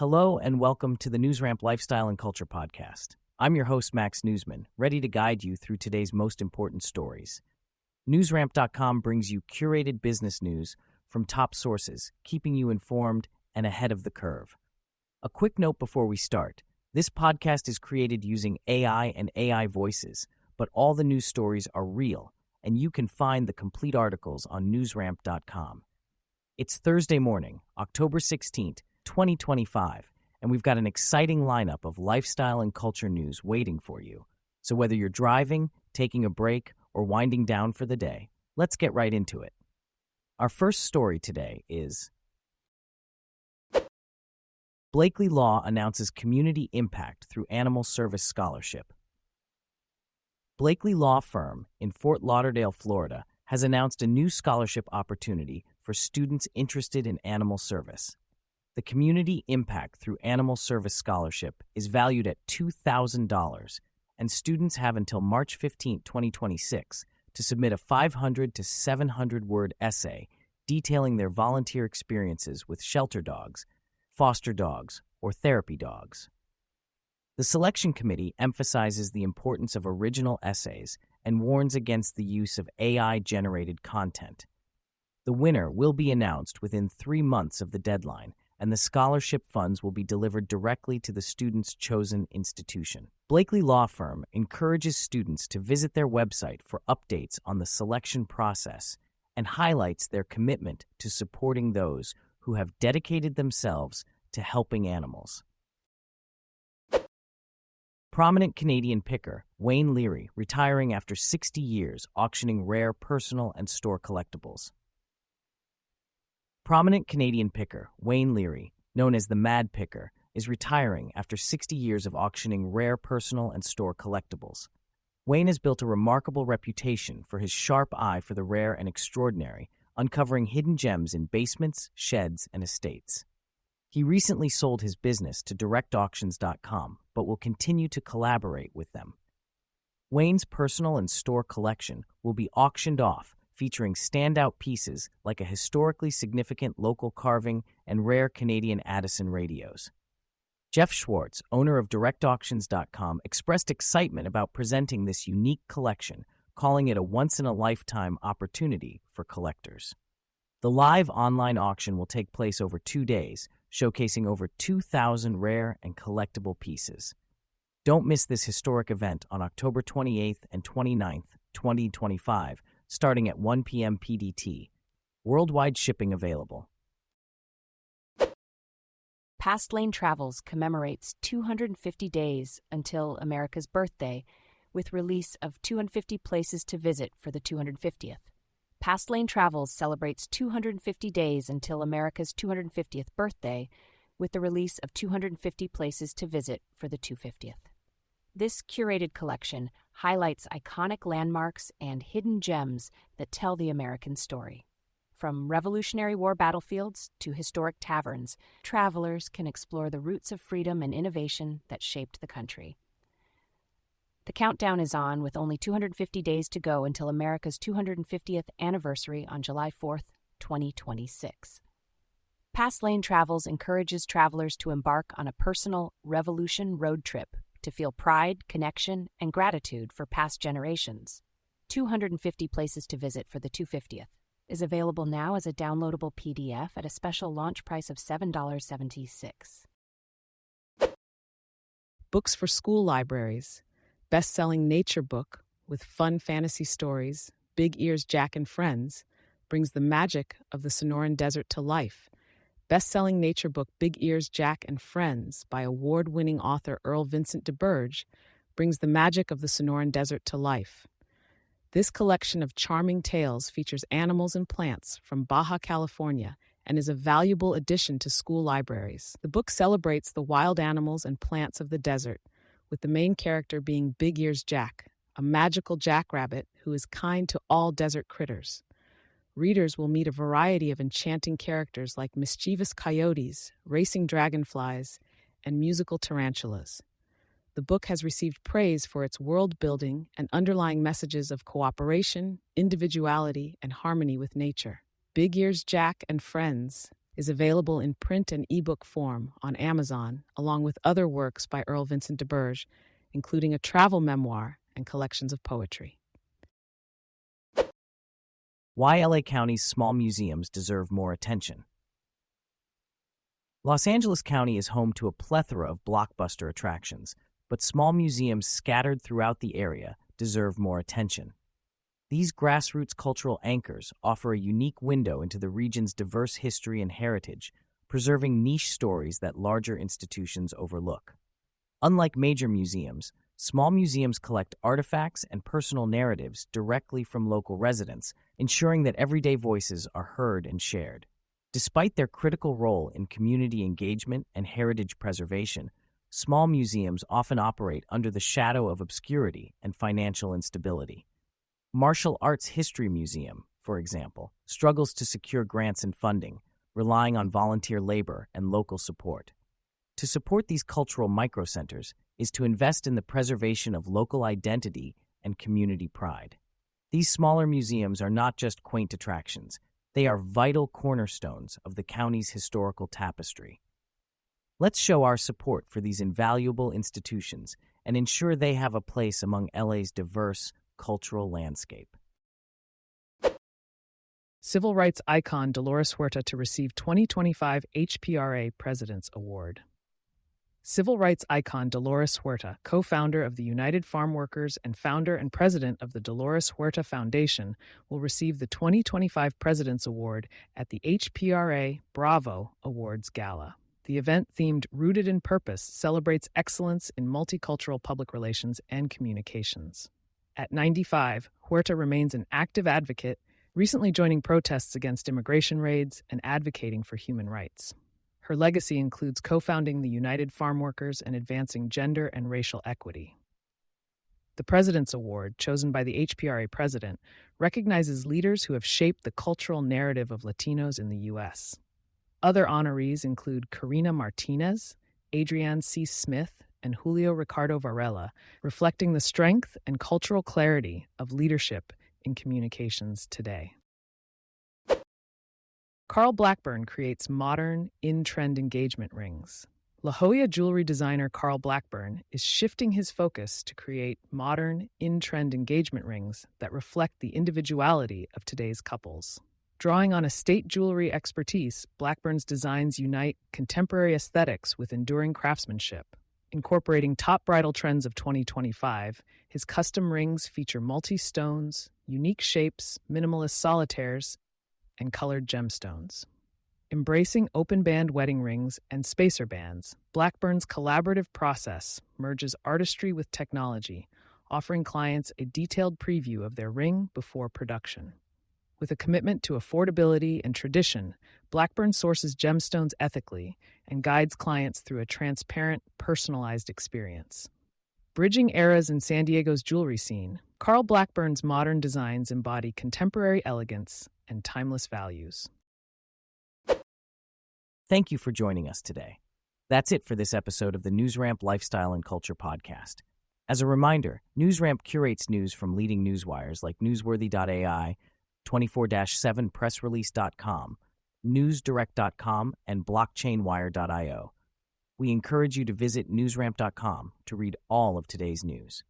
Hello and welcome to the NewsRamp Lifestyle and Culture Podcast. I'm your host, Max Newsman, ready to guide you through today's most important stories. NewsRamp.com brings you curated business news from top sources, keeping you informed and ahead of the curve. A quick note before we start. This podcast is created using AI and AI voices, but all the news stories are real, and you can find the complete articles on NewsRamp.com. It's Thursday morning, October 16th, 2025, and we've got an exciting lineup of lifestyle and culture news waiting for you. So whether you're driving, taking a break, or winding down for the day, let's get right into it. Our first story today is Blakely Law announces community impact through animal service scholarship. Blakely Law Firm in Fort Lauderdale, Florida, has announced a new scholarship opportunity for students interested in animal service. The Community Impact through Animal Service Scholarship is valued at $2,000, and students have until March 15, 2026, to submit a 500 to 700-word essay detailing their volunteer experiences with shelter dogs, foster dogs, or therapy dogs. The selection committee emphasizes the importance of original essays and warns against the use of AI-generated content. The winner will be announced within 3 months of the deadline, and the scholarship funds will be delivered directly to the student's chosen institution. Blakely Law Firm encourages students to visit their website for updates on the selection process and highlights their commitment to supporting those who have dedicated themselves to helping animals. Prominent Canadian picker Wayne Leary retiring after 60 years auctioning rare personal and store collectibles. Prominent Canadian picker Wayne Leary, known as the Mad Picker, is retiring after 60 years of auctioning rare personal and store collectibles. Wayne has built a remarkable reputation for his sharp eye for the rare and extraordinary, uncovering hidden gems in basements, sheds, and estates. He recently sold his business to directauctions.com, but will continue to collaborate with them. Wayne's personal and store collection will be auctioned off, featuring standout pieces like a historically significant local carving and rare Canadian Addison radios. Jeff Schwartz, owner of directauctions.com, expressed excitement about presenting this unique collection, calling it a once-in-a-lifetime opportunity for collectors. The live online auction will take place over 2 days, showcasing over 2,000 rare and collectible pieces. Don't miss this historic event on October 28th and 29th, 2025, starting at 1 p.m. PDT. Worldwide shipping available. Past Lane Travels commemorates 250 days until America's birthday with release of 250 places to visit for the 250th. Past Lane Travels celebrates 250 days until America's 250th birthday with the release of 250 places to visit for the 250th. This curated collection highlights iconic landmarks and hidden gems that tell the American story. From Revolutionary War battlefields to historic taverns, travelers can explore the roots of freedom and innovation that shaped the country. The countdown is on with only 250 days to go until America's 250th anniversary on July 4th, 2026. Past Lane Travels encourages travelers to embark on a personal Revolution road trip to feel pride, connection, and gratitude for past generations. 250 places to visit for the 250th is available now as a downloadable PDF at a special launch price of $7.76. Books for school libraries. Bestselling nature book with fun fantasy stories, Big Ears Jack and Friends, brings the magic of the Sonoran Desert to life. Bestselling nature book Big Ears Jack and Friends by award-winning author Earl Vincent DeBurge brings the magic of the Sonoran Desert to life. This collection of charming tales features animals and plants from Baja California and is a valuable addition to school libraries. The book celebrates the wild animals and plants of the desert, with the main character being Big Ears Jack, a magical jackrabbit who is kind to all desert critters. Readers will meet a variety of enchanting characters like mischievous coyotes, racing dragonflies, and musical tarantulas. The book has received praise for its world-building and underlying messages of cooperation, individuality, and harmony with nature. Big Ears Jack and Friends is available in print and ebook form on Amazon, along with other works by Earl Vincent de Bourgh, including a travel memoir and collections of poetry. Why LA County's small museums deserve more attention. Los Angeles County is home to a plethora of blockbuster attractions, but small museums scattered throughout the area deserve more attention. These grassroots cultural anchors offer a unique window into the region's diverse history and heritage, preserving niche stories that larger institutions overlook. Unlike major museums, small museums collect artifacts and personal narratives directly from local residents, ensuring that everyday voices are heard and shared. Despite their critical role in community engagement and heritage preservation, small museums often operate under the shadow of obscurity and financial instability. Martial Arts History Museum, for example, struggles to secure grants and funding, relying on volunteer labor and local support. To support these cultural microcenters is to invest in the preservation of local identity and community pride. These smaller museums are not just quaint attractions, they are vital cornerstones of the county's historical tapestry. Let's show our support for these invaluable institutions and ensure they have a place among LA's diverse cultural landscape. Civil rights icon Dolores Huerta to receive 2025 HPRA President's Award. Civil rights icon Dolores Huerta, co-founder of the United Farm Workers and founder and president of the Dolores Huerta Foundation, will receive the 2025 President's Award at the HPRA Bravo Awards Gala. The event, themed Rooted in Purpose, celebrates excellence in multicultural public relations and communications. At 95, Huerta remains an active advocate, recently joining protests against immigration raids and advocating for human rights. Her legacy includes co-founding the United Farm Workers and advancing gender and racial equity. The President's Award, chosen by the HPRA president, recognizes leaders who have shaped the cultural narrative of Latinos in the U.S. Other honorees include Karina Martinez, Adrienne C. Smith, and Julio Ricardo Varela, reflecting the strength and cultural clarity of leadership in communications today. Carl Blackburn creates modern, in-trend engagement rings. La Jolla jewelry designer Carl Blackburn is shifting his focus to create modern, in-trend engagement rings that reflect the individuality of today's couples. Drawing on estate jewelry expertise, Blackburn's designs unite contemporary aesthetics with enduring craftsmanship. Incorporating top bridal trends of 2025, his custom rings feature multi-stones, unique shapes, minimalist solitaires, and colored gemstones. Embracing open-band wedding rings and spacer bands, Blackburn's collaborative process merges artistry with technology, offering clients a detailed preview of their ring before production. With a commitment to affordability and tradition, Blackburn sources gemstones ethically and guides clients through a transparent, personalized experience. Bridging eras in San Diego's jewelry scene, Carl Blackburn's modern designs embody contemporary elegance and timeless values. Thank you for joining us today. That's it for this episode of the NewsRamp Lifestyle and Culture Podcast. As a reminder, NewsRamp curates news from leading newswires like newsworthy.ai, 24/7pressrelease.com, newsdirect.com, and blockchainwire.io. We encourage you to visit newsramp.com to read all of today's news.